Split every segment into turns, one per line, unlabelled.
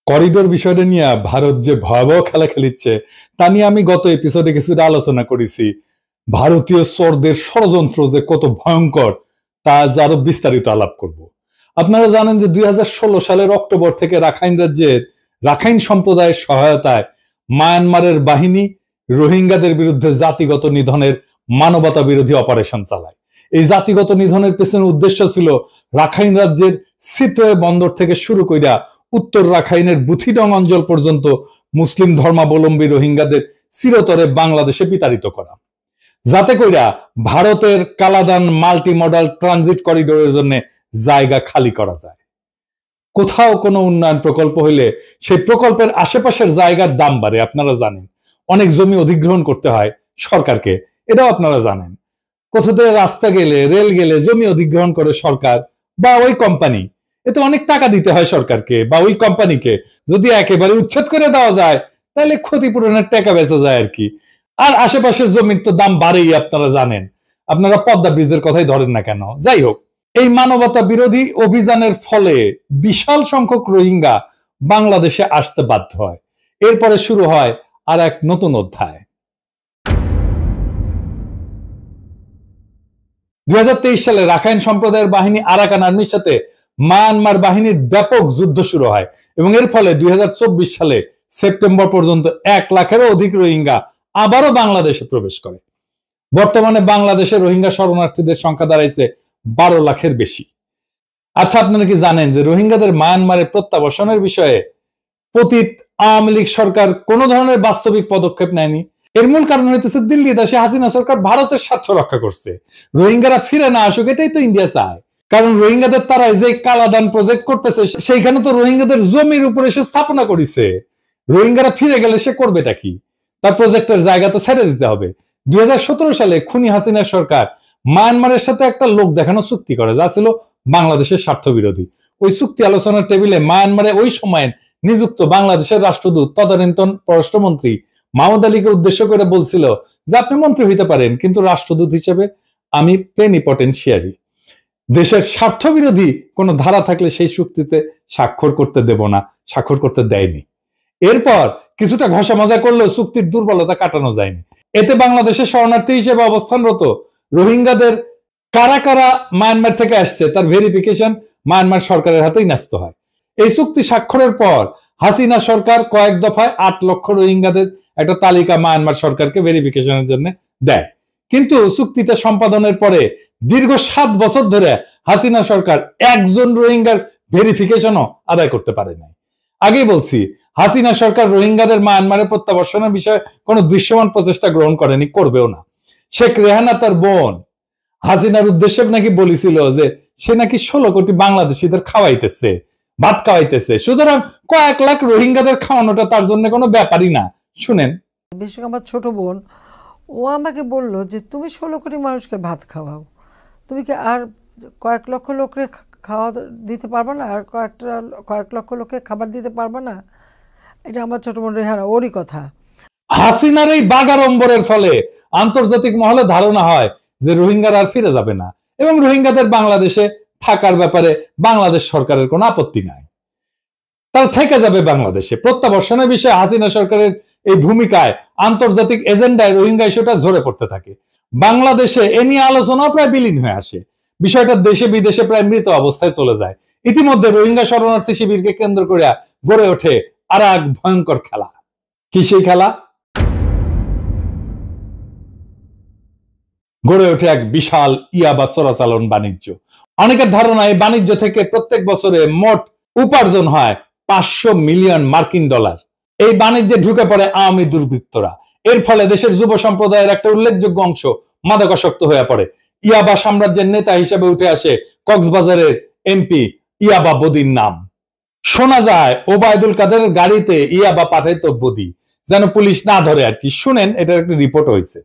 Corridor বিষয়টা নিয়ে ভারত যে ভয়াবহ খেলা খেলিচ্ছে তা নিয়ে আমি গত এপিসোডে কিছুটা আলোচনা করেছি। ভারতীয় চোরদের ষড়যন্ত্র যে কত ভয়ঙ্কর তা আরো বিস্তারিত আলাপ করব। আপনারা জানেন যে 2016 সালের অক্টোবর থেকে রাখাইন রাজ্যের রাখাইন সম্প্রদায়ের সহায়তায় মায়ানমারের বাহিনী রোহিঙ্গাদের বিরুদ্ধে জাতিগত নিধনের মানবতা বিরোধী অপারেশন চালায়। এই জাতিগত নিধনের পেছনে উদ্দেশ্য ছিল রাখাইন রাজ্যের সিতোয়ে বন্দর থেকে শুরু কইরা উত্তর রাখাইনের বুথিডং অঞ্চল পর্যন্ত মুসলিম ধর্মাবলম্বী রোহিঙ্গাদের চিরতরে বাংলাদেশে বিতাড়িত করা, যাতে কইরা ভারতের কালাদান মাল্টি মডাল ট্রানজিট করিডোরের জন্য জায়গা খালি করা যায়। কোথাও কোনো উন্নয়ন প্রকল্প হইলে সেই প্রকল্পের আশেপাশের জায়গার দাম বাড়ে, আপনারা জানেন। অনেক জমি অধিগ্রহণ করতে হয় সরকারকে, এটাও আপনারা জানেন। কোথাও থেকে রাস্তা গেলে, রেল গেলে জমি অধিগ্রহণ করে সরকার বা ওই কোম্পানি, এতে অনেক টাকা দিতে হয় সরকারকে বা ওই কোম্পানিকে। যদি একেবারে উচ্ছেদ করে দেওয়া যায় তাহলে ক্ষতিপূরণের টাকা বেঁচে যায় আর কি। আর আশেপাশের জমির তো দাম বাড়েই, আপনারা জানেন। আপনারা পদ্মা ব্রিজের কথাই ধরেন না কেন। যাই হোক, এই মানবতা বিরোধী অভিযানের ফলে বিশাল সংখ্যক রোহিঙ্গা বাংলাদেশে আসতে বাধ্য হয়। এরপরে শুরু হয় আর এক নতুন অধ্যায়। 2023 সালে রাখাইন সম্প্রদায়ের বাহিনী আরাকান আর্মির সাথে মায়ানমার বাহিনীর ব্যাপক যুদ্ধ শুরু হয় এবং এর ফলে 2024 সালে সেপ্টেম্বর পর্যন্ত 1 লাখেরও অধিক রোহিঙ্গা আবারও বাংলাদেশে প্রবেশ করে। বর্তমানে বাংলাদেশে রোহিঙ্গা শরণার্থীদের সংখ্যা দাঁড়াইছে 12 লাখের বেশি। আচ্ছা, আপনারা কি জানেন যে রোহিঙ্গাদের মায়ানমারে প্রত্যাবাসনের বিষয়ে পতিত আওয়ামী লীগ সরকার কোন ধরনের বাস্তবিক পদক্ষেপ নেয়নি? এর মূল কারণ হইতেছে দিল্লি দেশে হাসিনা সরকার ভারতের স্বার্থ রক্ষা করছে। রোহিঙ্গারা ফিরে না আসুক, এটাই তো ইন্ডিয়া চায়। কারণ রোহিঙ্গাদের তারা যে কালাদান প্রজেক্ট করতেছে সেইখানে তো রোহিঙ্গাদের জমির উপরে সে স্থাপনা করেছে। রোহিঙ্গারা ফিরে গেলে সে করবেটা কি? তার প্রজেক্টের জায়গা তো ছেড়ে দিতে হবে। 2017 সালে খুনি হাসিনার সরকার মায়ানমারের সাথে একটা লোক দেখানো চুক্তি করে, যা ছিল বাংলাদেশের স্বার্থ বিরোধী। ওই চুক্তি আলোচনার টেবিলে মায়ানমারে ওই সময় নিযুক্ত বাংলাদেশের রাষ্ট্রদূত তদানীন্তন পররাষ্ট্রমন্ত্রী মাহমুদ আলীকে উদ্দেশ্য করে বলছিল যে আপনি মন্ত্রী হইতে পারেন, কিন্তু রাষ্ট্রদূত হিসেবে আমি প্লেনিপটেনশিয়ারি। দেশের স্বার্থ বিরোধী কোনো ধারা থাকলে সেই চুক্তিতে স্বাক্ষর করতে দেব না, স্বাক্ষর করতে দেয়নি। এরপর কিছুটা ঘষা মাজা করলেও চুক্তির দুর্বলতা কাটানো যায়নি। এতে বাংলাদেশের শরণার্থী হিসেবে অবস্থানরত রোহিঙ্গাদের কারা কারা মায়ানমার থেকে আসছে তার ভেরিফিকেশন মায়ানমার সরকারের হাতেই ন্যস্ত হয়। এই চুক্তি স্বাক্ষরের পর হাসিনা সরকার কয়েক দফায় 8 লক্ষ রোহিঙ্গাদের একটা তালিকা মায়ানমার সরকারকে ভেরিফিকেশনের জন্য দেয়। কিন্তু চুক্তিটা সম্পাদনের পরে দীর্ঘ 7 বছর ধরে হাসিনা সরকার একজন রোহিঙ্গার ভেরিফিকেশনও আদায় করতে পারে নাই। আগেই বলছি, হাসিনা সরকার রোহিঙ্গাদের মায়ানমারে প্রত্যাবর্তনের বিষয়ে কোনো দৃশ্যমান প্রচেষ্টা গ্রহণ করেনি, করবেও না। শেখ রেহানা তার বোন হাসিনার উদ্দেশ্যে নাকি বলেছিল যে সে নাকি 16 কোটি বাংলাদেশিদের খাওয়াইতেছে, ভাত খাওয়াইতেছে। সুতরাং কয়েক লাখ রোহিঙ্গাদের খাওয়ানোটা তার জন্য কোনো ব্যাপারই না। শুনেন,
বিশেষ আমার ছোট বোন ও আমাকে বলল যে তুমি 16 কোটি মানুষকে ভাত খাওয়াও, তুমি কি আর কয়েক লক্ষ লোককে খাওয়া দিতে পারবে না? আর কয়েক লক্ষ লোককে খাবার দিতে পারবে না? এটা আমার ছোট বোন রেহানা ওরই কথা।
হাসিনার এই বাগাড়ম্বরের ফলে আন্তর্জাতিক মহলে ধারণা হয় যে রোহিঙ্গারা আর ফিরে যাবে না এবং রোহিঙ্গাদের বাংলাদেশে থাকার ব্যাপারে বাংলাদেশ সরকারের কোনো আপত্তি নাই, তারা থেকে যাবে বাংলাদেশে। প্রত্যাবর্তনের বিষয়ে হাসিনা সরকারের এই ভূমিকায় আন্তর্জাতিক এজেন্ডায় রোহিঙ্গা ইস্যুটা ঝরে পড়তে থাকে। বাংলাদেশে এ নিয়ে আলোচনা প্রায় বিলীন হয়ে আসে। বিষয়টা দেশে বিদেশে প্রায় মৃত অবস্থায় চলে যায়। ইতিমধ্যে রোহিঙ্গা শরণার্থী শিবিরকে কেন্দ্র করে গড়ে ওঠে আর এক ভয়ঙ্কর খেলা। কি সেই খেলা? গড়ে ওঠে এক বিশাল ইয়াবা চোরাচালান বাণিজ্য। অনেকের ধারণা এই বাণিজ্য থেকে প্রত্যেক বছরে মোট উপার্জন হয় 500 মিলিয়ন মার্কিন ডলার। এই বাণিজ্যে ঢুকে পড়ে আওয়ামী দুর্বৃত্তরা। এর ফলে দেশের যুব সম্প্রদায়ের একটা উল্লেখযোগ্য অংশ মাদকাসক্ত হয়ে পড়ে। ইয়াবা সাম্রাজ্যের নেতা হিসেবে উঠে আসে কক্সবাজারের এমপি ইয়াবা বদির নাম। শোনা যায় ওবায়দুল কাদেরের গাড়িতে ইয়াবা পাঠাইতো বদি, যেন পুলিশ না ধরে আর কি। শুনেন, এটার একটা রিপোর্ট হয়েছে।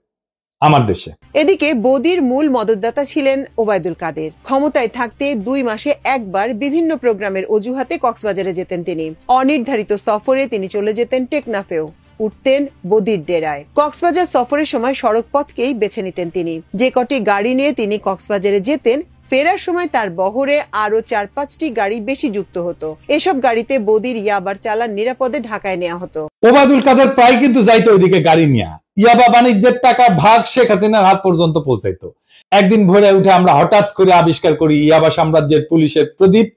আমার দেশে।
এদিকে বদির মূল মদতদাতা ছিলেন ওবায়দুল কাদের। ক্ষমতায় থাকতে 2 মাসে একবার বিভিন্ন প্রোগ্রামের অজুহাতে কক্সবাজারে যেতেন তিনি। অনির্ধারিত সফরে তিনি চলে যেতেন টেকনাফেও, উঠতেন বদির ডেরায়। কক্সবাজার সফরের সময় সড়ক পথকেই বেছে নিতেন তিনি। যে কটি গাড়ি নিয়ে তিনি কক্সবাজারে যেতেন, ফেরার সময় তার বহরে আরো 4-5টি গাড়ি বেশি যুক্ত হতো। এসব গাড়িতে বদির ইয়াবার চালান নিরাপদে ঢাকায় নেওয়া হতো।
ওবায়দুল কাদের প্রায় কিন্তু যাইতো ওইদিকে গাড়ি নিয়ে, ইয়াবা বাণিজ্যের টাকা ভাগ শেখ হাসিনার হাত পর্যন্ত পৌঁছাইতো। একদিন ভোরে উঠে আমরা হঠাৎ করে আবিষ্কার করি ইয়াবা সাম্রাজ্যের পুলিশের প্রদীপ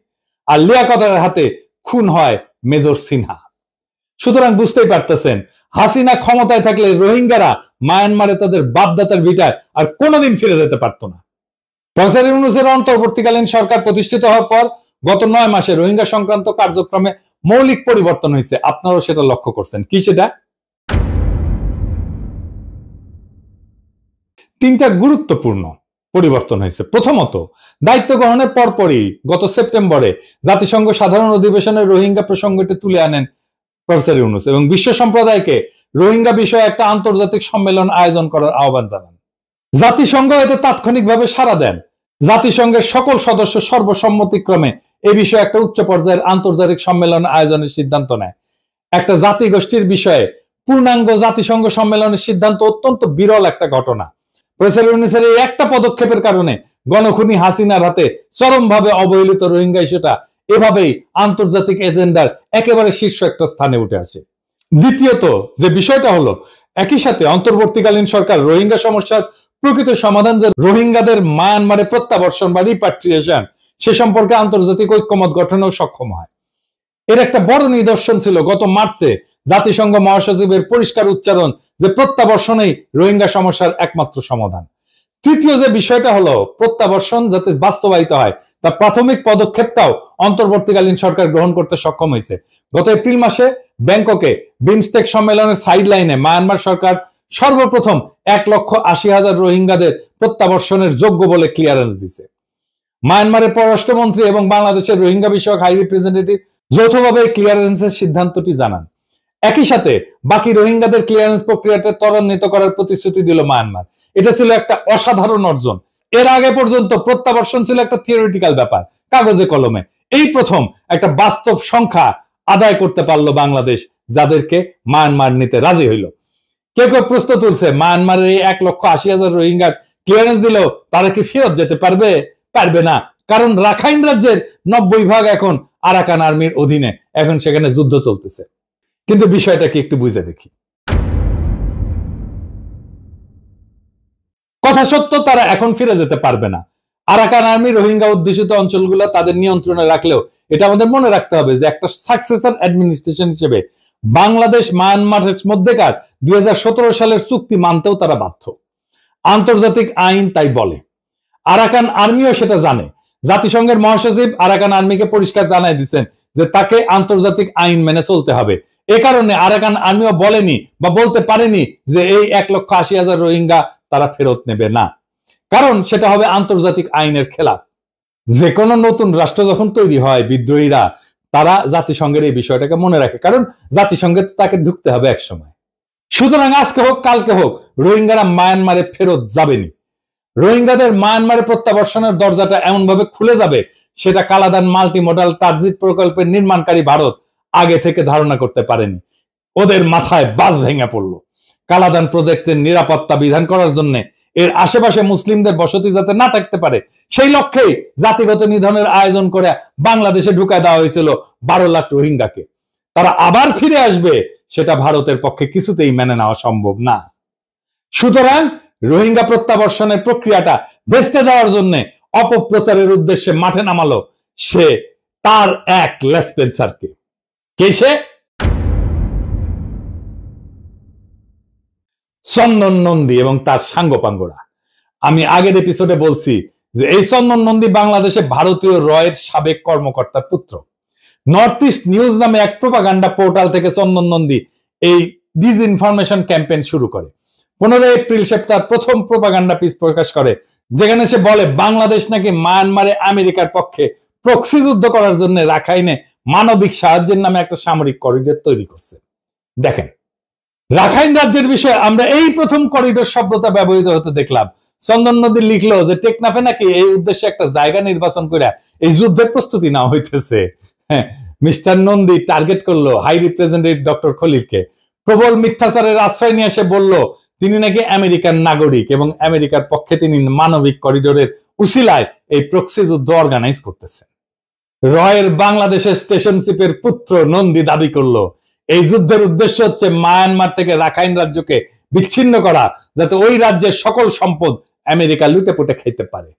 আর লিয়াকতের হাতে খুন হয় মেজর সিনহা। সুতরাং বুঝতেই পারতেছেন, হাসিনা ক্ষমতায় থাকলে রোহিঙ্গারা মায়ানমারে তাদের বাপদাতার ভিটায় আর কোনোদিন ফিরে যেতে পারত না। প্রফেসর ইউনূসের অন্তর্বর্তীকালীন সরকার প্রতিষ্ঠিত হওয়ার পর গত 9 মাসে রোহিঙ্গা সংক্রান্ত কার্যক্রমে মৌলিক পরিবর্তন হয়েছে। আপনারাও সেটা লক্ষ্য করছেন। কি সেটা? 3টা গুরুত্বপূর্ণ পরিবর্তন হয়েছে। প্রথমত, দায়িত্ব গ্রহণের পরপরই গত সেপ্টেম্বরে জাতিসংঘ সাধারণ অধিবেশনে রোহিঙ্গা প্রসঙ্গটি তুলে আনেন প্রফেসর ইউনূস এবং বিশ্ব সম্প্রদায়কে রোহিঙ্গা বিষয়ে একটা আন্তর্জাতিক সম্মেলন আয়োজন করার আহ্বান জানান। জাতিসংঘ এতে তাৎক্ষণিকভাবে সাড়া দেন। জাতিসংঘের সকল সদস্য সর্বসম্মতিক্রমে এ বিষয়ে একটা উচ্চ পর্যায়ের আন্তর্জাতিক সম্মেলন আয়োজনের সিদ্ধান্ত নেয়। একটা জাতিগোষ্ঠীর বিষয়ে পূর্ণাঙ্গ জাতিসংঘ সম্মেলনের সিদ্ধান্ত অত্যন্ত বিরল একটা ঘটনা। প্রফেসর ইউনূসের এই একটা পদক্ষেপের কারণে গণখুনি হাসিনার হাতে চরমভাবে অবহেলিত রোহিঙ্গা ইস্যুটা এভাবেই আন্তর্জাতিক এজেন্ডার একেবারে শীর্ষ একটা স্থানে উঠে আসে। দ্বিতীয়ত যে বিষয়টা হলো, একই সাথে অন্তর্বর্তীকালীন সরকার রোহিঙ্গা সমস্যার প্রকৃত সমাধান যে রোহিঙ্গাদের মায়ানমারে প্রত্যাবর্ষণ বা রিপাট্রিয়েশন, সে সম্পর্কে আন্তর্জাতিক ঐক্যমত গঠনেও সক্ষম হয়। এর একটা বড় নিদর্শন ছিল গত মার্চে জাতিসংঘ মহাসচিবের পরিষ্কার উচ্চারণ যে প্রত্যাবর্ষণই রোহিঙ্গা সমস্যার একমাত্র সমাধান। তৃতীয় যে বিষয়টা হলো, প্রত্যাবর্ষণ যাতে বাস্তবায়িত হয় তার প্রাথমিক পদক্ষেপটাও অন্তর্বর্তীকালীন সরকার গ্রহণ করতে সক্ষম হয়েছে। গত এপ্রিল মাসে ব্যাংককে বিমস্টেক সম্মেলনের সাইডলাইনে মায়ানমার সরকার সর্বপ্রথম 1,80,000 রোহিঙ্গাদের প্রত্যাবর্ষণের যোগ্য বলে ক্লিয়ারেন্স দিছে। মায়ানমারের পররাষ্ট্রমন্ত্রী এবং বাংলাদেশের রোহিঙ্গা বিষয়ক হাই রিপ্রেজেন্টেটিভ যৌথভাবে ক্লিয়ারেন্সের সিদ্ধান্তটি জানান। একই সাথে বাকি রোহিঙ্গাদের ক্লিয়ারেন্স প্রক্রিয়াটা ত্বরান্বিত করার প্রতিশ্রুতি দিল মায়ানমার। এটা ছিল একটা অসাধারণ অর্জন। এর আগে পর্যন্ত প্রত্যাবর্ষণ ছিল একটা থিওরিটিক্যাল ব্যাপার, কাগজে কলমে। এই প্রথম একটা বাস্তব সংখ্যা আদায় করতে পারলো বাংলাদেশ, যাদেরকে মায়ানমার নিতে রাজি হইল। কেউ কেউ প্রশ্ন তুলছে, মায়ানমারের এই 1,80,000 রোহিঙ্গার ক্লিয়ারেন্স দিলেও তারা কি ফেরত যেতে পারবে? পারবে না, কারণ রাখাইন রাজ্যের 90% এখন আরাকান আর্মির অধীনে, এখন সেখানে যুদ্ধ চলতেছে। কিন্তু বিষয়টা কি একটু বুঝে দেখি। কথা সত্য, তারা এখন ফিরে যেতে পারবে না। আরাকান আর্মি রোহিঙ্গা অধ্যুষিত অঞ্চলগুলো তাদের নিয়ন্ত্রণে রাখলেও এটা আমাদের মনে রাখতে হবে যে একটা সাকসেসর অ্যাডমিনিস্ট্রেশন হিসেবে বাংলাদেশ মায়ানমারের মধ্যেকার 2017 সালের চুক্তি মানতেও তারা বাধ্য। আন্তর্জাতিক আইন তাই বলে। আরাকান আর্মিও সেটা জানে। জাতিসংঘের মহাসচিব আরাকান আর্মিকে পরিষ্কার জানাই দিচ্ছেন যে তাকে আন্তর্জাতিক আইন মেনে চলতে হবে। এ কারণে আরাকান আর্মিও বলেনি বা বলতে পারেনি যে এই 1,80,000 রোহিঙ্গা তারা ফেরত নেবে না, কারণ সেটা হবে আন্তর্জাতিক আইনের খেলাফ। যে কোনো নতুন রাষ্ট্র যখন তৈরি হয়, বিদ্রোহীরা তারা জাতিসংঘের এই বিষয়টাকে মনে রাখে, কারণ জাতিসংঘে তাকে ঢুকতে হবে এক সময়। সুতরাং আজকে হোক কালকে হোক রোহিঙ্গারা মায়ানমারে ফেরত যাবেনি। রোহিঙ্গাদের মায়ানমারে প্রত্যাবর্ষণের দরজাটা এমন ভাবে খুলে যাবে, সেটা কালাদান মাল্টি মডাল ট্রানজিট প্রকল্পের নির্মাণকারী ভারত আগে থেকে ধারণা করতে পারেনি। ওদের মাথায় বাজ ভেঙে পড়লো। কালাদান প্রজেক্টের নিরাপত্তা বিধান করার জন্য এর আশেপাশে মুসলিমদের বসতি যাতে না থাকতে পারে, সেই লক্ষ্যেই জাতিগত নিধনের আয়োজন করে বাংলাদেশে ঢুকায় দেওয়া হয়েছিল 12 লাখ রোহিঙ্গাকে। তারা আবার ফিরে আসবে, সেটা ভারতের পক্ষে কিছুতেই মেনে নেওয়া সম্ভব না। সুতরাং রোহিঙ্গা প্রত্যাবর্ষণের প্রক্রিয়াটা ভেস্তে দেওয়ার জন্য অপপ্রচারের উদ্দেশ্যে মাঠে নামালো সে তার এক লেসপেন্সারকে। কে সে? চন্দন নন্দী এবং তার সাঙ্গপাঙ্গরা। আমি আগের এপিসোডে বলছি যে এই চন্দন নন্দী বাংলাদেশে ভারতীয় রয়ের সাবেক কর্মকর্তার পুত্র। নর্থ ইস্ট নিউজ নামে এক প্রোপাগান্ডা পোর্টাল থেকে চন্দন নন্দী এই ডিসইনফরমেশন ক্যাম্পেইন শুরু করে। 15 এপ্রিল সে তার প্রথম প্রোপাগান্ডা পিস প্রকাশ করে, যেখানে সে বলে বাংলাদেশ নাকি মায়ানমারে আমেরিকার পক্ষে প্রক্সি যুদ্ধ করার জন্য রাখাইনে মানবিক সাহায্যের নামে একটা সামরিক করিডোর তৈরি করছে। দেখেন, রাখাইন রাজ্যের বিষয়ে আমরা এই প্রথম করিডোর শব্দটা ব্যবহৃত হতে দেখলাম। চন্দন নদী লিখলো যে টেকনাফে নাকি এই উদ্দেশ্যে একটা জায়গা নির্বাচন করে এই যুদ্ধের প্রস্তুতি নেওয়া হইতেছে। হ্যাঁ, মিস্টার নন্দী টার্গেট করলো হাই রিপ্রেজেন্টেটিভ ডক্টর খলিলকে। প্রবল মিথ্যাচারের আশ্রয় নিয়ে এসে বলল তিনি নাকি আমেরিকান নাগরিক এবং আমেরিকার পক্ষে তিনি মানবিক করিডোরের উসিলায় এই প্রক্সি যুদ্ধ অর্গানাইজ করতেছেন। রয়ের বাংলাদেশের স্টেশনশিপের পুত্র নন্দী দাবি করলো এই যুদ্ধের উদ্দেশ্য হচ্ছে মায়ানমার থেকে রাখাইন রাজ্যকে বিচ্ছিন্ন করা, যাতে ওই রাজ্যের সকল সম্পদ আমেরিকা লুটে পুটে খাইতে পারে।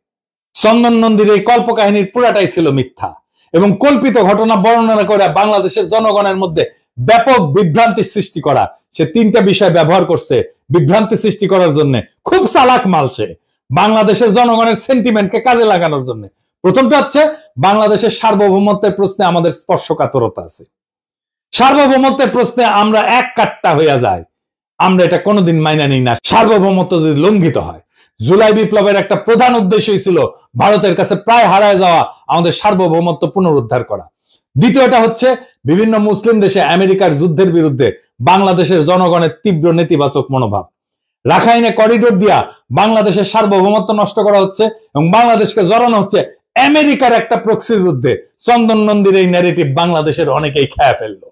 চন্দন নন্দীর এই কল্পকাহিনীর পুরাটাই ছিল মিথ্যা এবং কল্পিত ঘটনা বর্ণনা করে বাংলাদেশের জনগণের মধ্যে ব্যাপক বিভ্রান্তি সৃষ্টি করা। সে তিনটা বিষয় ব্যবহার করছে বিভ্রান্তি সৃষ্টি করার জন্য। খুব চালাক মাল সে, বাংলাদেশের জনগণের সেন্টিমেন্টকে কাজে লাগানোর জন্য। প্রথমটা হচ্ছে বাংলাদেশের সার্বভৌমত্বের প্রশ্নে আমাদের স্পর্শকাতরতা আছে। সার্বভৌমত্বের প্রশ্নে আমরা এক কাট্টা হইয়া যাই, আমরা এটা কোনোদিন মাইনা নিই না সার্বভৌমত্ব যদি লঙ্ঘিত হয়। জুলাই বিপ্লবের একটা প্রধান উদ্দেশ্যই ছিল ভারতের কাছে প্রায় হারায় যাওয়া আমাদের সার্বভৌমত্ব পুনরুদ্ধার করা। দ্বিতীয়টা হচ্ছে বিভিন্ন মুসলিম দেশে আমেরিকার যুদ্ধের বিরুদ্ধে বাংলাদেশের জনগণের তীব্র নেতিবাচক মনোভাব। রাখাইনে করিডোর দিয়া বাংলাদেশের সার্বভৌমত্ব নষ্ট করা হচ্ছে এবং বাংলাদেশকে জড়ানো হচ্ছে আমেরিকার একটা প্রক্সি যুদ্ধে। চন্দন নন্দীর এই ন্যারেটিভ বাংলাদেশের অনেকেই খেয়ে ফেললো।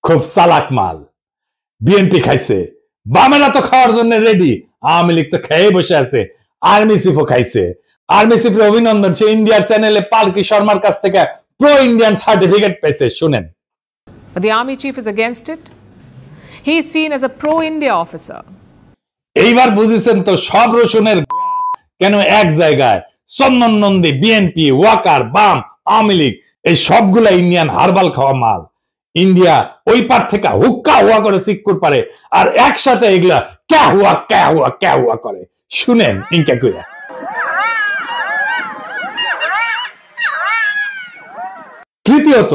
খুব চালাক মাল। বিএনপি খাইছে, বামেরা তো খাওয়ার জন্য রেডি, আওয়ামী লীগ তো খেয়ে বসে আছে, আর্মি চিফও খাইছে। আর্মি চিফের অভিনন্দন, সে ইন্ডিয়ার চ্যানেলে পালকি শর্মার কাছ থেকে প্রো ইন্ডিয়ান সার্টিফিকেট পেয়েছে, শুনেন।
But the army chief is against it. He is seen as a pro-India officer.
এইবার বুঝেছেন তো সব রসুনের কেন এক জায়গায়। চন্দন নন্দী, বিএনপি, ওয়াকার, বাম, আওয়ামী লীগ এই সবগুলা ইন্ডিয়ান হারবাল খাওয়া মাল। ইন্ডিয়া ওই পার থেকে হুক্কা হুয়া করে সিক্কুর পারে আর একসাথে এগুলা ক্যা হুয়া ক্যা হুয়া ক্যা হুয়া করে, শুনেন ইনকা কইরা। তৃতীয়ত,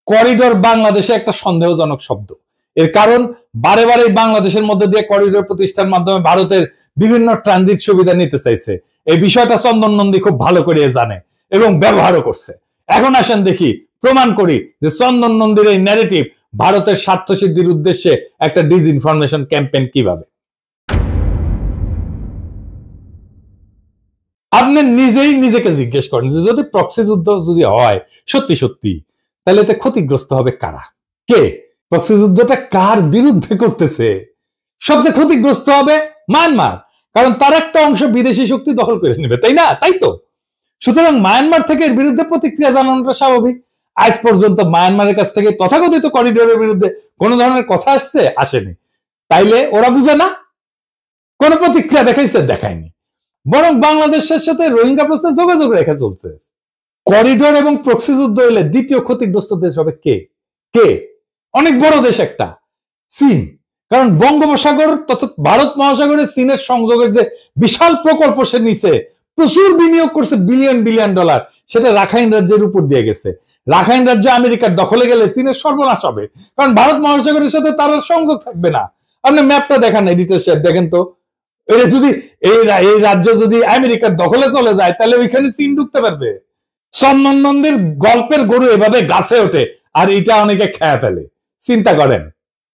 করিডোর বাংলাদেশে একটা সন্দেহজনক শব্দ। এর কারণ বারে বারে বাংলাদেশের মধ্যে দিয়ে করিডোর প্রতিষ্ঠার মাধ্যমে ভারতের বিভিন্ন ট্রানজিট সুবিধা নিতে চাইছে। এই বিষয়টা চন্দন নন্দী খুব ভালো করে জানে এবং ব্যবহারও করছে। এখন আসেন দেখি, প্রমাণ করি যে চন্দন নন্দীর এই ন্যারেটিভ ভারতের স্বার্থ সিদ্ধির উদ্দেশ্যে একটা ডিসইনফরমেশন ক্যাম্পেইন কিভাবে। আপনি নিজেই নিজেকে জিজ্ঞেস করেন যে যদি প্রক্সি যুদ্ধ যদি হয় সত্যি সত্যি, তাহলে এতে ক্ষতিগ্রস্ত হবে কারা? কে? প্রক্সি যুদ্ধটা কার বিরুদ্ধে করতেছে? সবচেয়ে ক্ষতিগ্রস্ত হবে মায়ানমার, কারণ তার একটা অংশ বিদেশি শক্তি দখল করে নেবে, তাই না? তাই তো। সুতরাং মায়ানমার থেকে এর বিরুদ্ধে প্রতিক্রিয়া জানানোটা স্বাভাবিক। আজ পর্যন্ত মায়ানমারের কাছ থেকে তথাকথিত করিডোরের বিরুদ্ধে কোন ধরনের কথা আসছে? আসেনি। তাইলে ওরা বুঝে না, কোন প্রতিক্রিয়া দেখাইছে? দেখায়নি। বরং বাংলাদেশের সাথে রোহিঙ্গা প্রশ্নে যোগাযোগ রেখে চলছে। করিডোর এবং প্রক্সি যুদ্ধ হলে দ্বিতীয় ক্ষতিগ্রস্ত দেশ হবে কে? কে? অনেক বড় দেশ একটা, চীন। কারণ বঙ্গোপসাগর তথা ভারত মহাসাগরের চীনের সংযোগের যে বিশাল প্রকল্প সে নিছে, প্রচুর বিনিয়োগ করছে, বিলিয়ন বিলিয়ন ডলার, সেটা রাখাইন রাজ্যের উপর দিয়ে গেছে। রাখাইন রাজ্য আমেরিকার দখলে গেলে চীনের সর্বনাশ হবে, কারণ ভারত মহাসাগরের সাথে তার সংযোগ থাকবে না। আপনি ম্যাপটা দেখান, এডিটর সাহেব দেখেন তো, এটা যদি এই রাজ্য যদি আমেরিকার দখলে চলে যায় তাহলে ওইখানে চীন ঢুকতে পারবে। চন্দন নন্দীর গল্পের গরু এভাবে গাছে ওঠে আর এটা অনেকে খেয়ে ফেলে। চিন্তা করেন,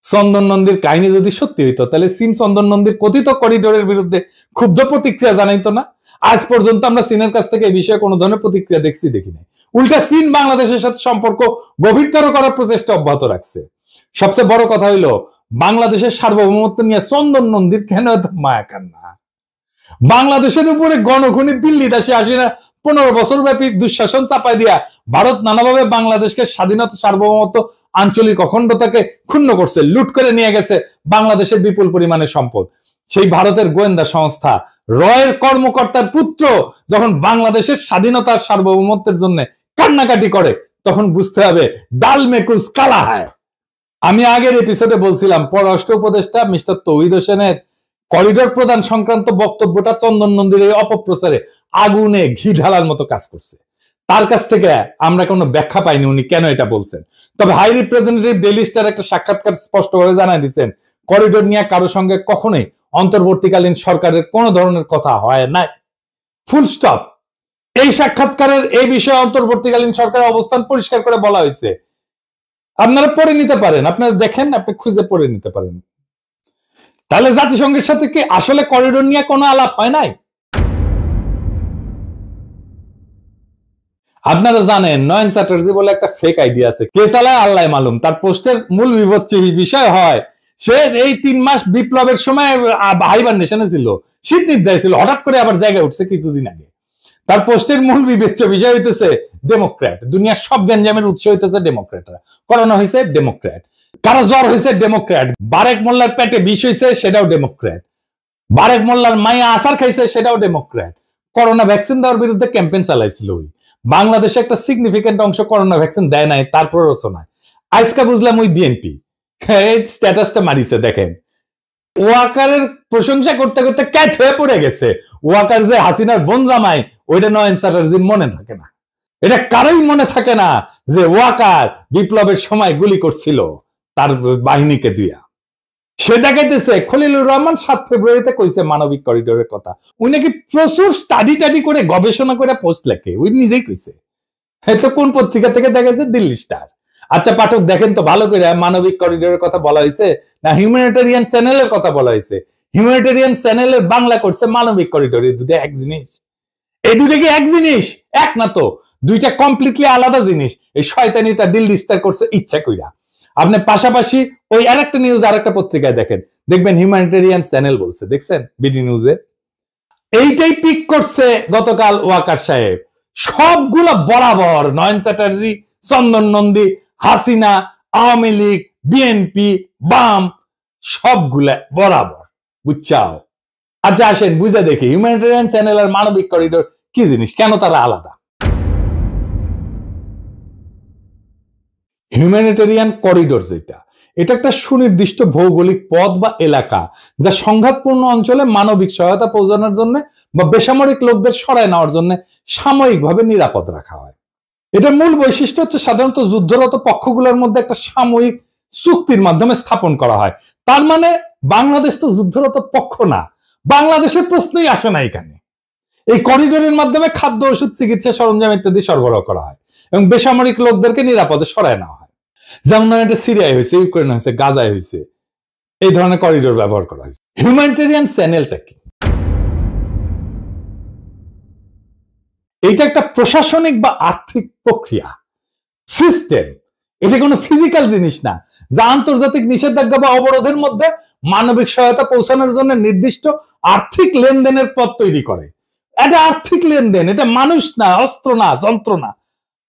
চন্দন নন্দীর কাহিনী যদি সত্যি হইতো তাহলে চীন চন্দন নন্দীর কথিত করিডোরের বিরুদ্ধে ক্ষুব্ধ প্রতিক্রিয়া জানাইতো না। আজ পর্যন্ত আমরা চীনের কাছ থেকে এই বিষয়ে কোনো ধরনের প্রতিক্রিয়া দেখি না। উল্টা চীন বাংলাদেশের সাথে সম্পর্ক গভীরতর করার প্রচেষ্টা অব্যাহত রাখছে। সবচেয়ে বড় কথা হইলো বাংলাদেশের সার্বভৌমত্ব নিয়ে চন্দন নন্দীর কেন এত মায়া কান্না? বাংলাদেশের উপরে গণখনি দিল্লি দাসী আসিনা 15 বছর ব্যাপী দুঃশাসন চাপাই দিয়া ভারত নানাভাবে বাংলাদেশকে স্বাধীনতা, সার্বভৌমত্ব, আঞ্চলিক অখণ্ডতাকে ক্ষুণ্ণ করছে, লুট করে নিয়ে গেছে বাংলাদেশের বিপুল পরিমাণে সম্পদ। সেই ভারতের গোয়েন্দা সংস্থা রয়ের কর্মকর্তার পুত্র যখন বাংলাদেশের স্বাধীনতার সার্বভৌমত্বের জন্য কান্নাকাটি করে, তখন বুঝতে হবে ডাল মে কুছ কালা হায়। আমি আগের এপিসোডে বলছিলাম পররাষ্ট্র উপদেষ্টা মিস্টার তৌহিদ হোসেনের করিডোর প্রদান সংক্রান্ত বক্তব্যটা চন্দন নন্দীর এই অপপ্রচারে আগুনে ঘি ঢালার মতো কাজ করছে। তার কাছ থেকে আমরা কোনো ব্যাখ্যা পাইনি উনি কেন এটা বলছেন। তবে হাই রিপ্রেজেন্টেটিভ ডেইলি স্টার একটা সাক্ষাৎকার স্পষ্টভাবে জানাই দিচ্ছেন, করিডোর নিয়ে কারো সঙ্গে কখনোই অন্তর্বর্তীকালীন সরকারের কোনো ধরনের কথা হয় নাই, ফুল স্টপ। এই সাক্ষাৎকারের এই বিষয়ে অন্তর্বর্তীকালীন সরকারের অবস্থান পরিষ্কার করে বলা হয়েছে। আপনারা পড়ে নিতে পারেন, আপনারা দেখেন, আপনি খুঁজে পড়ে নিতে পারেন। তাহলে জাতিসংঘের সাথে কি আসলে করিডোর নিয়ে কোনো আলাপ হয় নাই? আপনারা জানেন নয়ন চ্যাটার্জি বলে একটা ফেক আইডিয়া আছে, কে চালায় আল্লাহ মালুম। তার পোস্টের মূল বিষয় হয় সে এই 3 মাস বিপ্লবের সময় হাইবারনেশনে ছিল, শীত নিদ্রায় ছিল, হঠাৎ করে আবার জায়গায় উঠছে কিছুদিন আগে। তার পোস্টের মূল বিবেচ্য বিষয় হইতেছে ডেমোক্র্যাট, দুনিয়ার সব গ্যাঞ্জামের উৎস হইতেছে ডেমোক্র্যাটরা। করোনা হয়েছে ডেমোক্র্যাট, কারো জ্বর হয়েছে ডেমোক্র্যাট, বারেক মোল্লার পেটে বিষ হয়েছে সেটাও ডেমোক্র্যাট, বারেক মোল্লার মাইয়া আসার খাইছে সেটাও ডেমোক্র্যাট। করোনা ভ্যাকসিন দেওয়ার বিরুদ্ধে ক্যাম্পেইন চালাইছিল ওই। বাংলাদেশে একটা সিগনিফিকেন্ট অংশ করোনা ভ্যাকসিন দেয় নাই, তার প্ররোচনায় আজকে বুঝলাম ওই বিএনপি স্ট্যাটাসটা মারিছে। দেখেন ওয়াকারের প্রশংসা করতে করতে ক্যাচ হয়ে পড়ে গেছে। ওয়াকার যে হাসিনার বোন জামাই, ওইটা নয়ন চ্যাটার্জির মনে থাকে না। এটা কারোই মনে থাকে না যে ওয়াকার বিপ্লবের সময় গুলি করছিল তার বাহিনীকে দিয়া। সে দেখাইতেছে খলিলুর রহমান 7 ফেব্রুয়ারিতে কইছে মানবিক করিডোরের কথা। উনি নাকি প্রচুর স্টাডি করে গবেষণা করে পোস্ট লেখে, উনি নিজেই কইছে। হয়তো কোন পত্রিকা থেকে দেখাইছে? দিল্লি স্টার। আচ্ছা পাঠক দেখেন তো ভালো করে, মানবিক করিডোরের কথা বলা হয়েছে না হিউম্যানিটেরিয়ান চ্যানেলের কথা বলা হয়েছে? হিউম্যানিটেরিয়ান চ্যানেলের বাংলা করছে মানবিক করিডোর। এই দুটো এক জিনিস? এই দুটো কি এক জিনিস? এক না তো, দুইটা কমপ্লিটলি আলাদা জিনিস। এই শয়তানিটা দিল্লি স্টার করছে ইচ্ছা কইরা। আপনি পাশাপাশি ওই আরেকটা নিউজ আরেকটা পত্রিকায় দেখেন, দেখবেন হিউম্যানিটেরিয়ান চ্যানেল বলছে, দেখছেন বিডি নিউজে? এইটাই পিক করছে গতকাল ওয়াকার সাহেব। সবগুলো বরাবর নয়ন চ্যাটার্জি, চন্দন নন্দী, হাসিনা, আওয়ামী লীগ, বিএনপি, বাম সবগুলা বরাবর, বুঝছাও? আচ্ছা আসেন বুঝে দেখি হিউম্যানিটেরিয়ান চ্যানেল আর মানবিক করিডোর কি জিনিস, কেন তারা আলাদা। হিউম্যানিটেরিয়ান করিডোর যেটা, এটা একটা সুনির্দিষ্ট ভৌগোলিক পথ বা এলাকা যা সংঘাতপূর্ণ অঞ্চলে মানবিক সহায়তা পৌঁছানোর জন্য বা বেসামরিক লোকদের সরায় নেওয়ার জন্য সাময়িকভাবে নিরাপদ রাখা হয়। এটার মূল বৈশিষ্ট্য হচ্ছে সাধারণত যুদ্ধরত পক্ষগুলোর মধ্যে একটা সাময়িক চুক্তির মাধ্যমে স্থাপন করা হয়। তার মানে বাংলাদেশ তো যুদ্ধরত পক্ষ না, বাংলাদেশের প্রশ্নই আসে না এখানে। এই করিডোরের মাধ্যমে খাদ্য, ওষুধ, চিকিৎসা সরঞ্জাম ইত্যাদি সরবরাহ করা হয় এবং বেসামরিক লোকদেরকে নিরাপদে সরায় নেওয়া হয়। যেমন এটা সিরিয়ায় হয়েছে, ইউক্রেন হয়েছে, গাজায় হয়েছে, এই ধরনের করিডোর ব্যবহার করা হয়েছে। হিউম্যানিটেরিয়ান চ্যানেলটা কি? এটা একটা প্রশাসনিক বা আর্থিক প্রক্রিয়া, সিস্টেম। এটা কোনো ফিজিক্যাল জিনিস না যা আন্তর্জাতিক নিষেধাজ্ঞা বা অবরোধের মধ্যে মানবিক সহায়তা পৌঁছানোর জন্য নির্দিষ্ট আর্থিক লেনদেনের পথ তৈরি করে। এটা আর্থিক লেনদেন, এটা মানুষ না, অস্ত্র না, যন্ত্র না।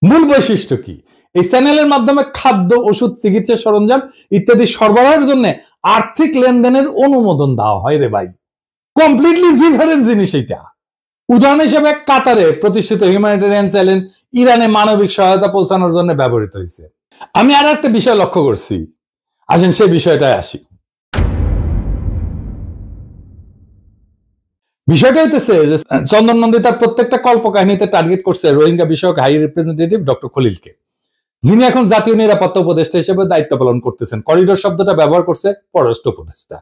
মূল বৈশিষ্ট্য কি? এই চ্যানেলের মাধ্যমে খাদ্য, ওষুধ, চিকিৎসা সরঞ্জাম ইত্যাদি সরবরাহের জন্য আর্থিক লেনদেনের অনুমোদন দেওয়া হয় রে ভাই। কমপ্লিটলি ডিফারেন্ট জিনিস এটা। উদাহরণ হিসেবে কাতারে প্রতিষ্ঠিত হিউম্যানিটেরিয়ান চ্যানেল ইরানে মানবিক সহায়তা পৌঁছানোর জন্য ব্যবহৃত হয়েছে। আমি আর একটা বিষয় লক্ষ্য করছি, আসেন সেই বিষয়টায় আসি। বিষয়টা হইতেছে যে চন্দন নন্দী তার প্রত্যেকটা কল্পকাহিনীতে টার্গেট করছে রোহিঙ্গা বিষয়ক হাই রিপ্রেজেন্টেটিভ ডক্টর খলিলকে, যিনি এখন জাতীয় নিরাপত্তা উপদেষ্টা হিসেবে দায়িত্ব পালন করতেছেন। করিডোর শব্দটা ব্যবহার করছে পররাষ্ট্র উপদেষ্টা,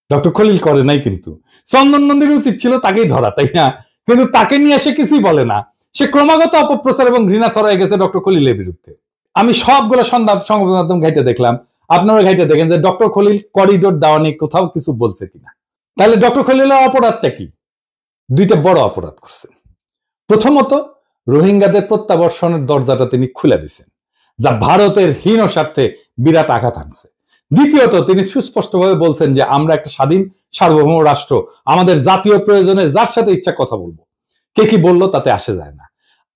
ডক্টর খলিল করে নাই। কিন্তু চন্দন নন্দীর উচিত ছিল তাকেই ধরা, তাই না? কিন্তু তাকে নিয়ে সে কিছুই বলে না। সে ক্রমাগত অপপ্রচার এবং ঘৃণা ছড়াই গেছে ডক্টর খলিলের বিরুদ্ধে। আমি সবগুলো সংবাদ মাধ্যম ঘাইটে দেখলাম, আপনারা ঘাইটে দেখেন যে ডক্টর খলিল করিডোর দেওয়া নিয়ে কোথাও কিছু বলছে কিনা। তাহলে ডক্টর খলিলের অপরাধটা কি? দুইটা বড় অপরাধ করছেন। প্রথমত, রোহিঙ্গাদের প্রত্যাবর্ষণের দরজাটা তিনি খুলে দিয়েছেন, যা ভারতের হীন স্বার্থে বিরাট আঘাত আনছে। দ্বিতীয়ত, তিনি সুস্পষ্টভাবে বলছেন যে আমরা একটা স্বাধীন সার্বভৌম রাষ্ট্র, আমাদের জাতীয় প্রয়োজনে যার সাথে ইচ্ছা কথা বলবো, কে কি বললো তাতে আসে যায় না।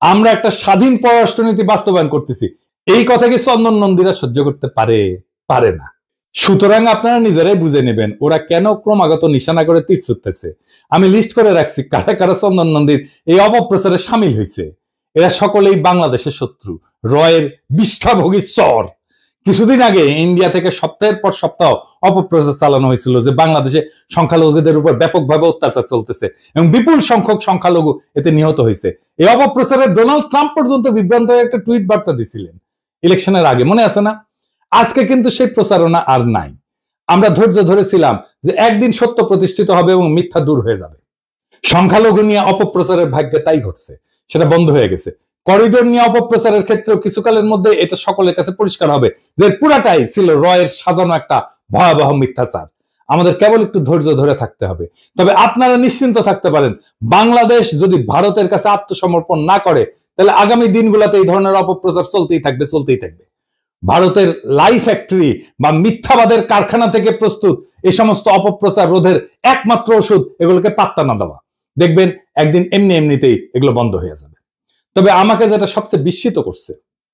আমরা একটা স্বাধীন পররাষ্ট্রনীতি বাস্তবায়ন করতেছি। এই কথা কি চন্দন নন্দীরা সহ্য করতে পারে না। সুতরাং আপনারা নিজেরাই বুঝে নেবেন ওরা কেন ক্রমাগত নিশানা করে তীর ছুটতেছে। আমি লিস্ট করে রাখছি কারা কারা চন্দন নন্দীর এই অপপ্রচারে সামিল হয়েছে। এরা সকলেই বাংলাদেশের শত্রু, রয়ের বিষ্ঠাভোগী চর। কিছুদিন আগে ইন্ডিয়া থেকে সপ্তাহের পর সপ্তাহ অপপ্রচার চালানো হয়েছিল যে বাংলাদেশে সংখ্যালঘুদের উপর ব্যাপকভাবে অত্যাচার চলতেছে এবং বিপুল সংখ্যক সংখ্যালঘু এতে নিহত হয়েছে। এই অপপ্রচারে ডোনাল্ড ট্রাম্প পর্যন্ত বিভ্রান্ত হয়ে একটা টুইট বার্তা দিছিলেন ইলেকশনের আগে, মনে আছে না? আজকে কিন্তু সেই প্রচারণা আর নাই। আমরা ধৈর্য ধরেছিলাম যে একদিন সত্য প্রতিষ্ঠিত হবে এবং মিথ্যা দূর হয়ে যাবে। সংখ্যালঘু নিয়ে অপপ্রচারের ভাগ্যে তাই ঘটছে, সেটা বন্ধ হয়ে গেছে। করিডোর নিয়ে অপপ্রচারের ক্ষেত্রেও কিছুকালের মধ্যে এটা সকলের কাছে পরিষ্কার হবে যে পুরাটাই ছিল রয়ের সাজানো একটা ভয়াবহ মিথ্যাচার। আমাদের কেবল একটু ধৈর্য ধরে থাকতে হবে। তবে আপনারা নিশ্চিন্ত থাকতে পারেন, বাংলাদেশ যদি ভারতের কাছে আত্মসমর্পণ না করে তাহলে আগামী দিনগুলোতে এই ধরনের অপপ্রচার চলতেই থাকবে। ভারতের লাই ফ্যাক্টরি বা মিথ্যাবাদের কারখানা থেকে প্রস্তুত এই সমস্ত অপপ্রচার রোধের একমাত্র ওষুধ এগুলোকে পাত্তা না দেওয়া। দেখবেন একদিন এমনিতেই এগুলো বন্ধ হয়ে যাবে। তবে আমাকে যেটা সবচেয়ে বিস্মিত করছে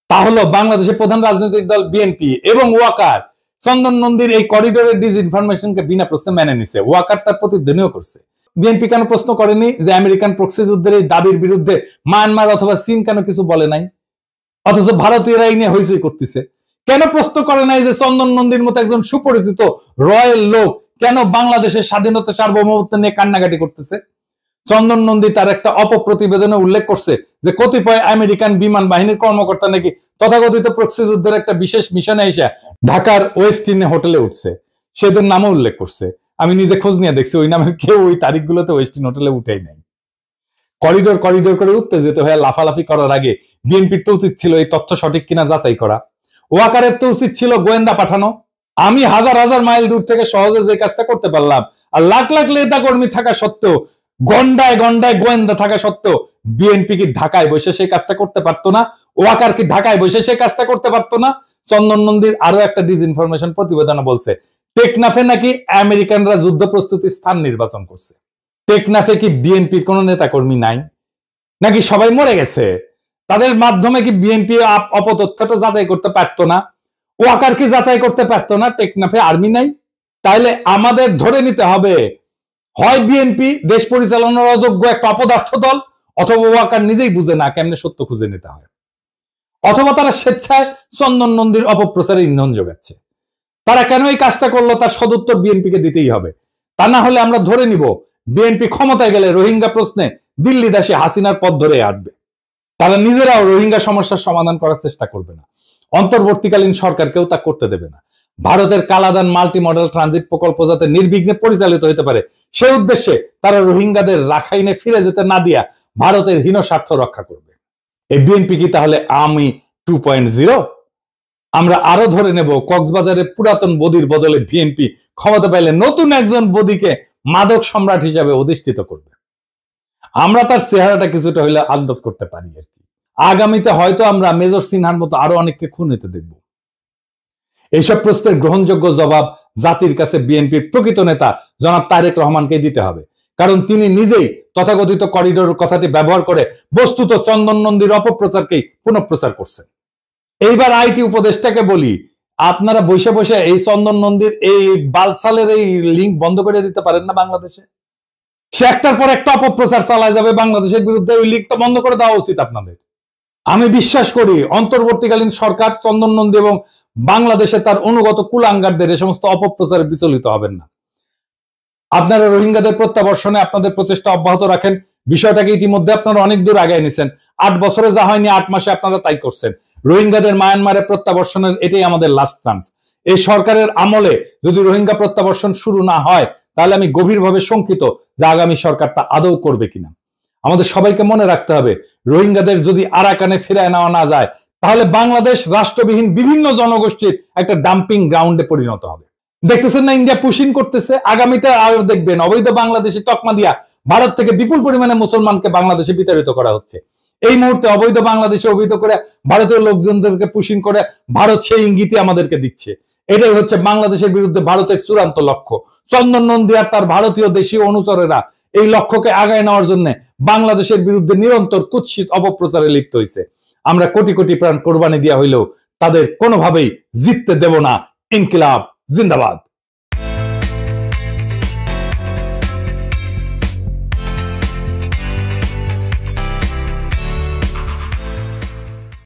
তা হলো বাংলাদেশের প্রধান রাজনৈতিক দল বিএনপি এবং ওয়াকার চন্দন নন্দীর এই করিডোরের ডিসইনফরমেশনকে বিনা প্রশ্নে মেনে নিছে। ওয়াকার তার প্রতিধ্বনিও করছে। বিএনপি কেন প্রশ্ন করেনি যে আমেরিকান প্রক্সি যুদ্ধের এই দাবির বিরুদ্ধে মায়ানমার অথবা চীন কেন কিছু বলে নাই, অথচ ভারতীয়রা এই নিয়ে হইচই করতেছে? কেন প্রশ্ন করে নাই যে চন্দন নন্দীর মতো একজন সুপরিচিত রয়্যাল লোক কেন বাংলাদেশের স্বাধীনতা সার্বভৌমত্ব নিয়ে কান্নাকাটি করতেছে? চন্দন নন্দী তার একটা অপপ্রতিবেদনে উল্লেখ করছে যে কতিপয় আমেরিকান বিমান বাহিনীর কর্মকর্তা নাকি তথাকথিত প্রক্সি যুদ্ধের একটা বিশেষ মিশনে এসে ঢাকার ওয়েস্টিনে হোটেলে উঠছে। সেদের নামও উল্লেখ করছে। আমি নিজে খোঁজ নিয়ে দেখছি ওই নামের কেউ ওই তারিখগুলোতে ওয়েস্টিন হোটেলে উঠেই নাই। করিডোর করে উঠতে যেতে হয়ে লাফালাফি করার আগে বিএনপির তো উচিত ছিল এই তথ্য সঠিক কিনা যাচাই করা। ওয়াকারের তো উচিত ছিল গোয়েন্দা পাঠানো। আমি হাজার মাইল দূর থেকে সহজে যে কাজটা করতে পারলাম, আর লাখ নেতা কর্মী থাকা সত্ত্বেও, গন্ডায় গোয়েন্দা থাকা সত্ত্বেও বিএনপি কি ঢাকায় বসে সেই কাজটা করতে পারতো না? ওয়াকার কি ঢাকায় বসে সেই কাজটা করতে পারতো না? চন্দন নন্দীর আরো একটা ডিসইনফরমেশন প্রতিবেদনে বলছে টেকনাফে নাকি আমেরিকানরা যুদ্ধ প্রস্তুতির স্থান নির্বাচন করছে। টেকনাফে কি বিএনপির কোন নেতা কর্মী নাই নাকি সবাই মরে গেছে? তাদের মাধ্যমে কি বিএনপি অপতথ্যটা যাচাই করতে পারতো না? ওয়াকার কি যাচাই করতে পারতো না টেকনাফে আর্মি নাই? তাইলে আমাদের ধরে নিতে হবে হয় বিএনপি দেশ পরিচালনার অযোগ্য একটা অপদার্থ দল, অথবা ওয়াকার নিজেই বুঝে না কেমনে সত্য খুঁজে নিতে হয়, অথবা তারা স্বেচ্ছায় চন্দন নন্দীর অপপ্রচারে ইন্ধন যোগাচ্ছে। তারা কেন এই কাজটা করলো তার সদুত্তর বিএনপিকে দিতেই হবে। তা না হলে আমরা ধরে নিব বিএনপি ক্ষমতায় গেলে রোহিঙ্গা প্রশ্নে দিল্লি দাসী হাসিনার পথ ধরে আসবে। তারা নিজেরাও রোহিঙ্গা সমস্যার সমাধান করার চেষ্টা করবে না, অন্তর্বর্তীকালীন সরকারকেও তা করতে দেবে না। ভারতের কালাদান মাল্টি মডেল ট্রানজিট প্রকল্প যাতে নির্বিঘ্নে পরিচালিত হতে পারে সে উদ্দেশ্যে তারা রোহিঙ্গাদের রাখাইনে ফিরে যেতে না দিয়া ভারতের হীন স্বার্থ রক্ষা করবে। এই বিএনপি কি তাহলে আমি 2.0? আমরা আরো ধরে নেব কক্সবাজারের পুরাতন বদির বদলে বিএনপি ক্ষমতা পাইলে নতুন একজন বদিকে মাদক সম্রাট হিসাবে অধিষ্ঠিত করবে। আমরা তার চেহারাটা কিছুটা হইলে আন্দাজ করতে পারি আর কি। আগামীতে হয়তো আমরা মেজর সিনহার মতো আরো অনেককে খুন হতে দেখব। এইসব প্রশ্নের গ্রহণযোগ্য জবাব জাতির কাছে বিএনপির প্রকৃত নেতা জনাব তারেক রহমানকে দিতে হবে, কারণ তিনি নিজেই তথাকথিত করিডোর কথাটি ব্যবহার করে বস্তুত চন্দন নন্দীর অপপ্রচারকেই পুনঃপ্রচার করছেন। এইবার আইটি উপদেষ্টাকে বলি, আপনারা বসে এই চন্দন নন্দীর এই বালসালের এই লিঙ্ক বন্ধ করে দিতে পারেন না বাংলাদেশে? সে একটার পর একটা অপপ্রচার চালায় যাবে বাংলাদেশের বিরুদ্ধে, ওই লিঙ্কটা বন্ধ করে দেওয়া উচিত আপনাদের। আমি বিশ্বাস করি অন্তর্বর্তীকালীন সরকার চন্দন নন্দী এবং বাংলাদেশে তার অনুগত কুলাঙ্গারদের এই সমস্ত অপপ্রচারে বিচলিত হবেন না। আপনারা রোহিঙ্গাদের প্রত্যাবর্ষণে আপনাদের প্রচেষ্টা অব্যাহত রাখেন। বিষয়টাকে ইতিমধ্যে আপনারা অনেক দূর আগায় নিছেন। 8 বছরে যা হয়নি 8 মাসে আপনারা তাই করছেন। রোহিঙ্গাদের মায়ানমারে প্রত্যাবর্ষণের এটাই আমাদের লাস্ট চান্স। এই সরকারের আমলে যদি রোহিঙ্গা প্রত্যাবর্ষণ শুরু না হয় তাহলে আমি গভীরভাবে শঙ্কিত যে আগামী সরকার তা আদৌ করবে কিনা। আমাদের সবাইকে মনে রাখতে হবে, রোহিঙ্গাদের যদি আরাকানে ফিরায় নেওয়া না যায় তাহলে বাংলাদেশ রাষ্ট্রবিহীন বিভিন্ন জনগোষ্ঠীর একটা ডাম্পিং গ্রাউন্ডে পরিণত হবে। দেখতেছেন না ইন্ডিয়া পুশিং করতেছে, আগামীতে আরো দেখবেন অবৈধ বাংলাদেশি তকমা দিয়া ভারত থেকে বিপুল পরিমাণে মুসলমানকে বাংলাদেশে বিতাড়িত করা হচ্ছে। এই মুহূর্তে অবৈধ বাংলাদেশে অবৈধ করে ভারতীয় লোকজনদেরকে পুশিং করে ভারত সেই ইঙ্গিতই আমাদেরকে দিচ্ছে। এটাই হচ্ছে বাংলাদেশের বিরুদ্ধে ভারতের চূড়ান্ত লক্ষ্য। চন্দন নন্দী আর তার ভারতীয় দেশীয় অনুচরেরা এই লক্ষ্যকে আগায় নেওয়ার জন্য বাংলাদেশের বিরুদ্ধে নিরন্তর কুৎসিত অপপ্রচারে লিপ্ত হয়েছে। আমরা কোটি কোটি প্রাণ কোরবানি দেওয়া হইলেও তাদের কোনোভাবেই জিততে দেব না। ইনকিলাব জিন্দাবাদ।